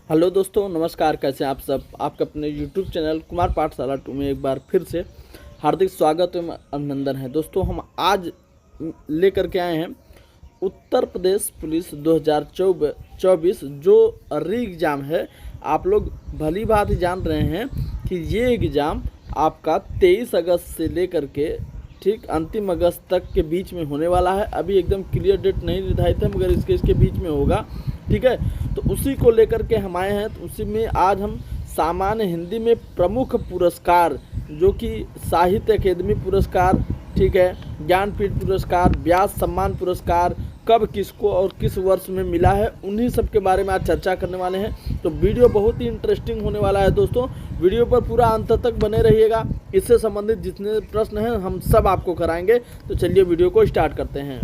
Hello दोस्तों, नमस्कार। कैसे हैं आप सब। आपका अपने यूट्यूब चैनल कुमार पाठशाला 2 में एक बार फिर से हार्दिक स्वागत एवं अभिनंदन है। दोस्तों, हम आज लेकर के आए हैं उत्तर प्रदेश पुलिस 2024 जो री एग्ज़ाम है। आप लोग भली भांति जान रहे हैं कि ये एग्ज़ाम आपका 23 अगस्त से लेकर के ठीक अंतिम अगस्त तक के बीच में होने वाला है। अभी एकदम क्लियर डेट नहीं निर्धारित है, मगर इसके बीच में होगा। ठीक है, तो उसी को लेकर के हम आए हैं। तो उसी में आज हम सामान्य हिंदी में प्रमुख पुरस्कार जो कि साहित्य अकेदमी पुरस्कार, ठीक है, ज्ञानपीठ पुरस्कार, व्यास सम्मान पुरस्कार कब किसको और किस वर्ष में मिला है, उन्हीं सब के बारे में आज चर्चा करने वाले हैं। तो वीडियो बहुत ही इंटरेस्टिंग होने वाला है दोस्तों। वीडियो पर पूरा अंत तक बने रहिएगा। इससे संबंधित जितने प्रश्न हैं हम सब आपको कराएंगे। तो चलिए वीडियो को स्टार्ट करते हैं।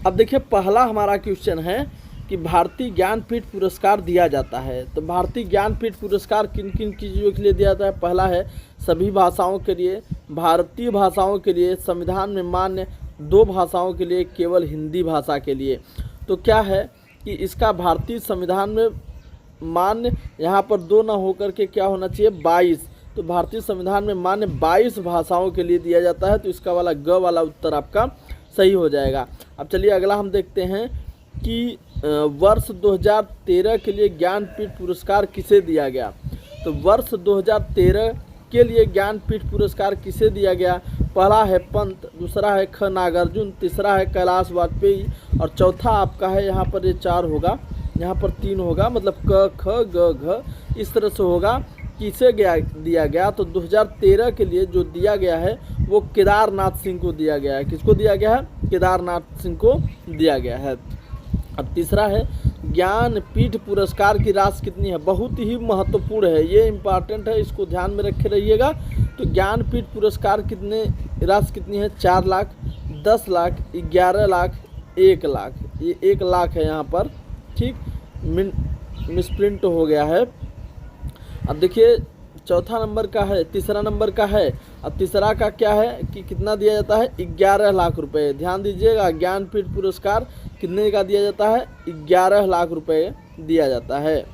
अब देखिए, पहला हमारा क्वेश्चन है कि भारतीय ज्ञानपीठ पुरस्कार दिया जाता है। तो भारतीय ज्ञानपीठ पुरस्कार किन किन चीज़ों के लिए दिया जाता है। पहला है सभी भाषाओं के लिए, भारतीय भाषाओं के लिए, संविधान में मान्य 2 भाषाओं के लिए, केवल हिंदी भाषा के लिए। तो क्या है कि इसका भारतीय संविधान में मान्य यहाँ पर 2 ना होकर के क्या होना चाहिए 22। तो भारतीय संविधान में मान्य 22 भाषाओं के लिए दिया जाता है। तो इसका वाला ग वाला उत्तर आपका सही हो जाएगा। अब चलिए अगला हम देखते हैं कि वर्ष 2013 के लिए ज्ञानपीठ पुरस्कार किसे दिया गया। तो वर्ष 2013 के लिए ज्ञानपीठ पुरस्कार किसे दिया गया। पहला है पंत, दूसरा है ख नागार्जुन, तीसरा है कैलाश वाजपेयी और चौथा आपका है, यहाँ पर ये 4 होगा, यहाँ पर 3 होगा, मतलब क ख ग घ इस तरह से होगा। किसे दिया गया। तो 2013 के लिए जो दिया गया है वो केदारनाथ सिंह को दिया गया है। किसको दिया गया है, केदारनाथ सिंह को दिया गया है। अब तीसरा है ज्ञानपीठ पुरस्कार की राशि कितनी है। बहुत ही महत्वपूर्ण है, ये इम्पॉर्टेंट है, इसको ध्यान में रखे रहिएगा। तो ज्ञानपीठ पुरस्कार कितने राशि कितनी है, 4 लाख, 10 लाख, 11 लाख, 1 लाख। ये 1 लाख है यहाँ पर, ठीक, मिसप्रिंट हो गया है। अब देखिए चौथा नंबर का है, तीसरा नंबर का है। अब तीसरा का क्या है कि कितना दिया जाता है, 11 लाख रुपए। ध्यान दीजिएगा, ज्ञानपीठ पुरस्कार कितने का दिया जाता है, 11 लाख रुपए दिया जाता है।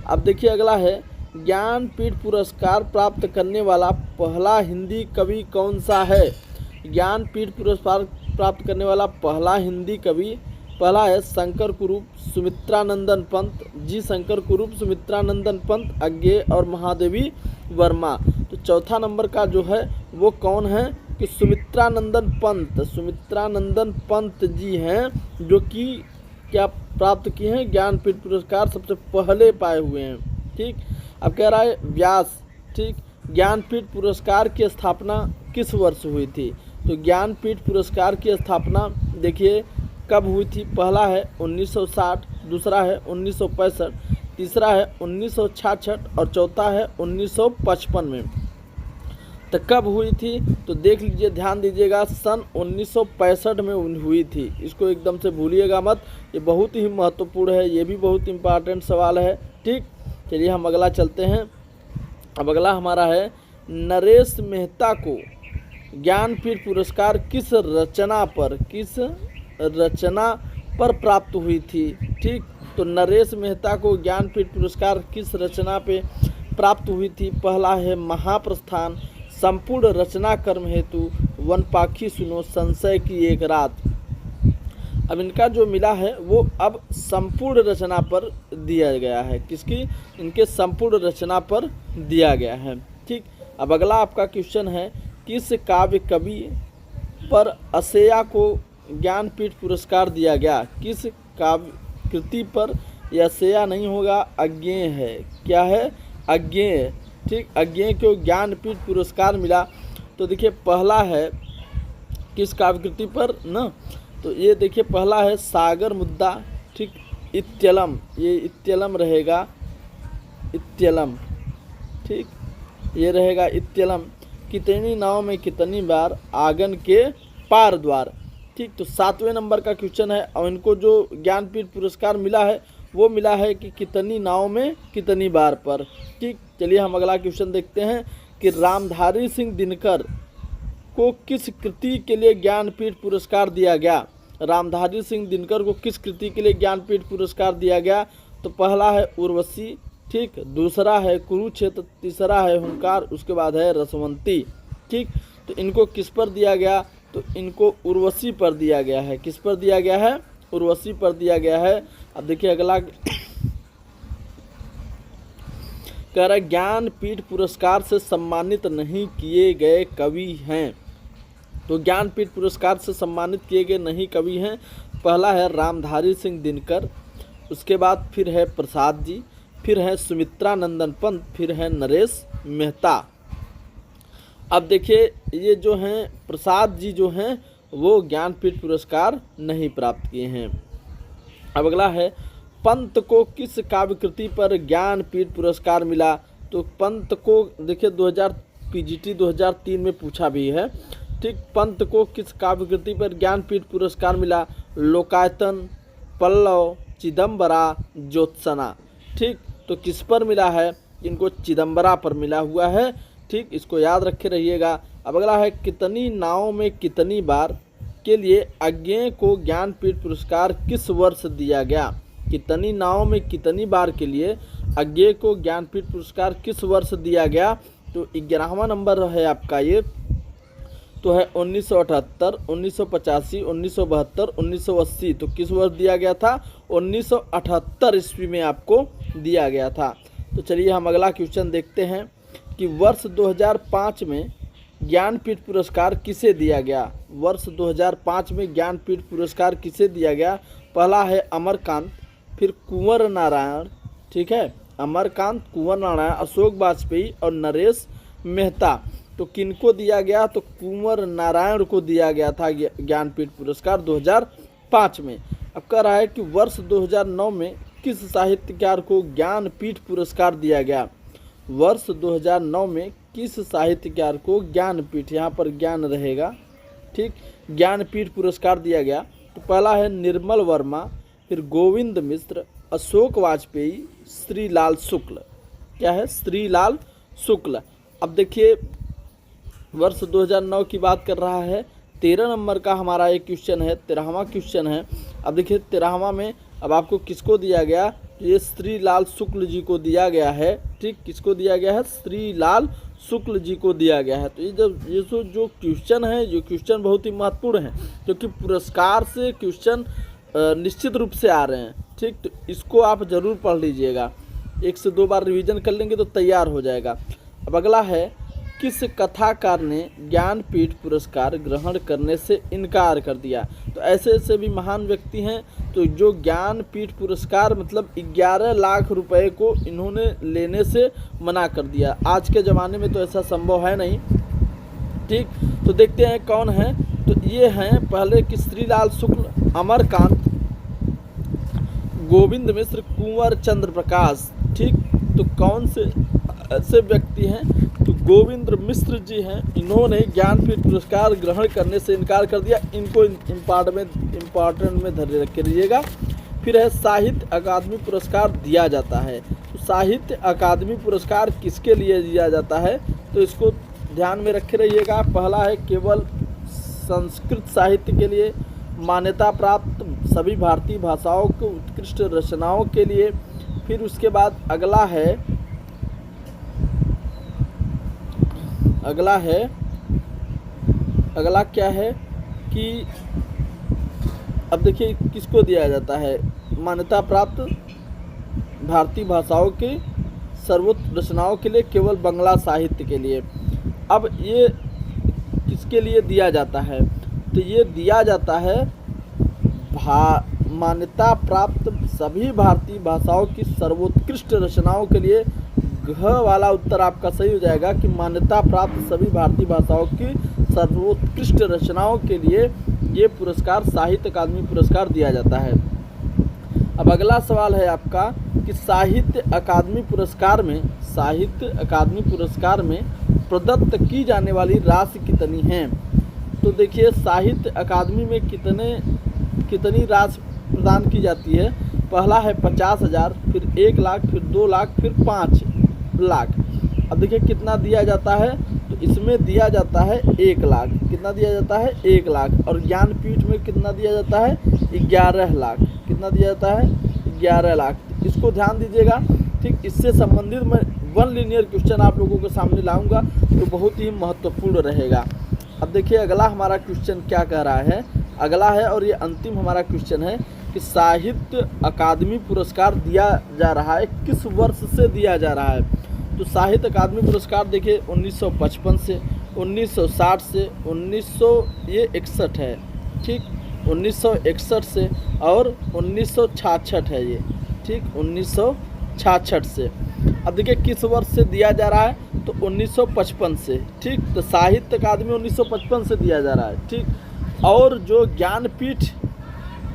अब देखिए अगला है ज्ञानपीठ पुरस्कार प्राप्त करने वाला पहला हिंदी कवि कौन सा है। ज्ञानपीठ पुरस्कार प्राप्त करने वाला पहला हिंदी कवि, पहला है शंकर कुरूप सुमित्रानंदन पंत, जी शंकर कुरूप सुमित्रानंदन पंत, अज्ञेय और महादेवी वर्मा। तो चौथा नंबर का जो है वो कौन है कि सुमित्रानंदन पंत जी हैं, जो कि क्या प्राप्त किए हैं, ज्ञानपीठ पुरस्कार सबसे पहले पाए हुए हैं। ठीक, अब कह रहा है व्यास, ठीक, ज्ञानपीठ पुरस्कार की स्थापना किस वर्ष हुई थी। तो ज्ञानपीठ पुरस्कार की स्थापना देखिए कब हुई थी। पहला है 1960, दूसरा है 1965, तीसरा है 1966 और चौथा है 1955 में। तो कब हुई थी तो देख लीजिए, ध्यान दीजिएगा, सन 1965 में हुई थी। इसको एकदम से भूलिएगा मत, ये बहुत ही महत्वपूर्ण है, ये भी बहुत इम्पॉर्टेंट सवाल है। ठीक, चलिए हम अगला चलते हैं। अब अगला हमारा है नरेश मेहता को ज्ञानपीठ पुरस्कार किस रचना पर प्राप्त हुई थी। ठीक, तो नरेश मेहता को ज्ञानपीठ पुरस्कार किस रचना पे प्राप्त हुई थी। पहला है महाप्रस्थान, संपूर्ण रचना कर्म हेतु, वन पाखी सुनो, संशय की एक रात। अब इनका जो मिला है वो अब संपूर्ण रचना पर दिया गया है। किसकी, इनके संपूर्ण रचना पर दिया गया है। ठीक, अब अगला आपका क्वेश्चन है किस काव्य कवि पर असेया को ज्ञानपीठ पुरस्कार दिया गया। किस काव्य कृति पर, यह असेया नहीं होगा, अज्ञेय है। क्या है, अज्ञेय। ठीक, अज्ञेय को ज्ञानपीठ पुरस्कार मिला। तो देखिए पहला है किस काव्य कृति पर ना, तो ये देखिए पहला है सागर मुद्दा, ठीक, इत्यलम, ये इत्यलम रहेगा, इत्यलम, ठीक, ये रहेगा इत्यलम। कितनी नाव में कितनी बार, आंगन के पार द्वार। ठीक, तो 7वें नंबर का क्वेश्चन है और इनको जो ज्ञानपीठ पुरस्कार मिला है वो मिला है कि कितनी नाव में कितनी बार पर। ठीक, चलिए हम अगला क्वेश्चन देखते हैं कि रामधारी सिंह दिनकर को किस कृति के लिए ज्ञानपीठ पुरस्कार दिया गया। रामधारी सिंह दिनकर को किस कृति के लिए ज्ञानपीठ पुरस्कार दिया गया। तो पहला है उर्वशी, ठीक, दूसरा है कुरुक्षेत्र, तीसरा है हुंकार, उसके बाद है रसवंती, ठीक। तो इनको किस पर दिया गया, तो इनको उर्वशी पर दिया गया है। किस पर दिया गया है, उर्वशी पर दिया गया है। अब देखिए अगला कह रहा है ज्ञानपीठ पुरस्कार से सम्मानित नहीं किए गए कवि हैं। तो ज्ञानपीठ पुरस्कार से सम्मानित किए गए नहीं कवि हैं, पहला है रामधारी सिंह दिनकर, उसके बाद फिर है प्रसाद जी, फिर है सुमित्रा नंदन पंत, फिर है नरेश मेहता। अब देखिए ये जो हैं प्रसाद जी जो हैं वो ज्ञानपीठ पुरस्कार नहीं प्राप्त किए हैं। अब अगला है पंत को किस काव्यकृति पर ज्ञानपीठ पुरस्कार मिला। तो पंत को देखिए 2000 पीजीटी 2003 में पूछा भी है, ठीक। पंत को किस काव्यकृति पर ज्ञानपीठ पुरस्कार मिला, लोकायतन, पल्लव, चिदम्बरा, ज्योत्सना, ठीक। तो किस पर मिला है, इनको चिदम्बरा पर मिला हुआ है, ठीक, इसको याद रखे रहिएगा। अब अगला है कितनी नावों में कितनी बार के लिए अज्ञेय को ज्ञानपीठ पुरस्कार किस वर्ष दिया गया। कितनी नावों में कितनी बार के लिए अज्ञेय को ज्ञानपीठ पुरस्कार किस वर्ष दिया गया। तो 11वां नंबर है आपका ये, तो है 1978, 1985, 1972, 1980। तो किस वर्ष दिया गया था, 1978 ईस्वी में आपको दिया गया था। तो चलिए हम अगला क्वेश्चन देखते हैं कि वर्ष 2005 में ज्ञानपीठ पुरस्कार किसे दिया गया। वर्ष 2005 में ज्ञानपीठ पुरस्कार किसे दिया गया। पहला है अमरकांत, फिर कुंवर नारायण, ठीक है, अमरकांत, कुंवर नारायण, अशोक वाजपेयी और नरेश मेहता। तो किनको दिया गया, तो कुंवर नारायण को दिया गया था ज्ञानपीठ पुरस्कार 2005 में। अब कह रहा है कि वर्ष 2009 में किस साहित्यकार को ज्ञानपीठ पुरस्कार दिया गया। वर्ष 2009 में किस साहित्यकार को ज्ञानपीठ, यहाँ पर ज्ञान रहेगा, ठीक, ज्ञानपीठ पुरस्कार दिया गया। तो पहला है निर्मल वर्मा, फिर गोविंद मिश्र, अशोक वाजपेयी, श्रीलाल शुक्ल। क्या है, श्रीलाल शुक्ल। अब देखिए वर्ष 2009 की बात कर रहा है। 13 नंबर का हमारा एक क्वेश्चन है, 13वां क्वेश्चन है। अब देखिए 13वां में अब आपको किसको दिया गया, तो ये श्रीलाल शुक्ल जी को दिया गया है, ठीक, किसको दिया गया है, श्रीलाल शुक्ल जी को दिया गया है। तो ये जो क्वेश्चन है, जो क्वेश्चन बहुत ही महत्वपूर्ण है, क्योंकि पुरस्कार से क्वेश्चन निश्चित रूप से आ रहे हैं, ठीक। तो इसको आप जरूर पढ़ लीजिएगा, 1 से 2 बार रिवीजन कर लेंगे तो तैयार हो जाएगा। अब अगला है किस कथाकार ने ज्ञानपीठ पुरस्कार ग्रहण करने से इनकार कर दिया। तो ऐसे ऐसे भी महान व्यक्ति हैं तो जो ज्ञानपीठ पुरस्कार मतलब 11 लाख रुपए को इन्होंने लेने से मना कर दिया। आज के ज़माने में तो ऐसा संभव है नहीं, ठीक। तो देखते हैं कौन है। तो ये हैं पहले कि श्रीलाल शुक्ल, अमरकांत, गोविंद मिश्र, कुंवर चंद्र प्रकाश, ठीक। तो कौन से ऐसे व्यक्ति हैं, तो गोविंद मिश्र जी हैं, इन्होंने ज्ञानपीठ पुरस्कार ग्रहण करने से इनकार कर दिया। इनको इम्पॉर्टेंट में धरे रखे रहिएगा। फिर है साहित्य अकादमी पुरस्कार दिया जाता है। तो साहित्य अकादमी पुरस्कार किसके लिए दिया जाता है, तो इसको ध्यान में रखे रहिएगा। पहला है केवल संस्कृत साहित्य के लिए, मान्यता प्राप्त सभी भारतीय भाषाओं को उत्कृष्ट रचनाओं के लिए। फिर उसके बाद अगला क्या है कि अब देखिए किसको दिया जाता है, मान्यता प्राप्त भारतीय भाषाओं के सर्वोत्तम रचनाओं के लिए, केवल बांग्ला साहित्य के लिए। अब ये किसके लिए दिया जाता है, तो ये दिया जाता है मान्यता प्राप्त सभी भारतीय भाषाओं की सर्वोत्कृष्ट रचनाओं के लिए। घ वाला उत्तर आपका सही हो जाएगा कि मान्यता प्राप्त सभी भारतीय भाषाओं की सर्वोत्कृष्ट रचनाओं के लिए ये पुरस्कार साहित्य अकादमी पुरस्कार दिया जाता है। अब अगला सवाल है आपका कि साहित्य अकादमी पुरस्कार में प्रदत्त की जाने वाली राशि कितनी है। तो देखिए साहित्य अकादमी में कितनी राशि प्रदान की जाती है। पहला है 50,000, फिर 1 लाख, फिर 2 लाख, फिर 5 लाख। अब देखिए कितना दिया जाता है, तो इसमें दिया जाता है 1 लाख। कितना दिया जाता है, 1 लाख। और ज्ञानपीठ में कितना दिया जाता है, 11 लाख। कितना दिया जाता है, 11 लाख। इसको ध्यान दीजिएगा। ठीक, इससे संबंधित मैं 1 लीनियर क्वेश्चन आप लोगों के सामने लाऊंगा तो बहुत ही महत्वपूर्ण रहेगा। अब देखिए अगला हमारा क्वेश्चन क्या कह रहा है, अगला है और ये अंतिम हमारा क्वेश्चन है कि साहित्य अकादमी पुरस्कार दिया जा रहा है, किस वर्ष से दिया जा रहा है। तो साहित्य अकादमी पुरस्कार देखिए 1955 से, 1960 से, 1961 है, ठीक, 1961 से और 1966 है ये, ठीक, 1966 से। अब देखिए किस वर्ष से दिया जा रहा है, तो 1955 से, ठीक। तो साहित्य अकादमी 1955 से दिया जा रहा है, ठीक। और जो ज्ञानपीठ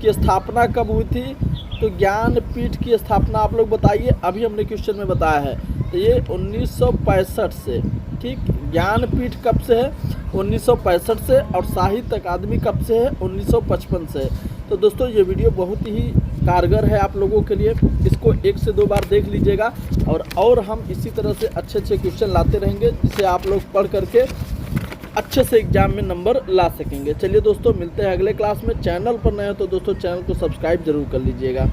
की स्थापना कब हुई थी, तो ज्ञानपीठ की स्थापना आप लोग बताइए, अभी हमने क्वेश्चन में बताया है, तो ये 1965 से, ठीक। ज्ञानपीठ कब से है, 1965 से, और साहित्य अकादमी कब से है, 1955 से। तो दोस्तों ये वीडियो बहुत ही कारगर है आप लोगों के लिए, इसको 1 से 2 बार देख लीजिएगा और हम इसी तरह से अच्छे अच्छे क्वेश्चन लाते रहेंगे जिसे आप लोग पढ़ करके अच्छे से एग्जाम में नंबर ला सकेंगे। चलिए दोस्तों मिलते हैं अगले क्लास में। चैनल पर नए हो तो दोस्तों चैनल को सब्सक्राइब जरूर कर लीजिएगा।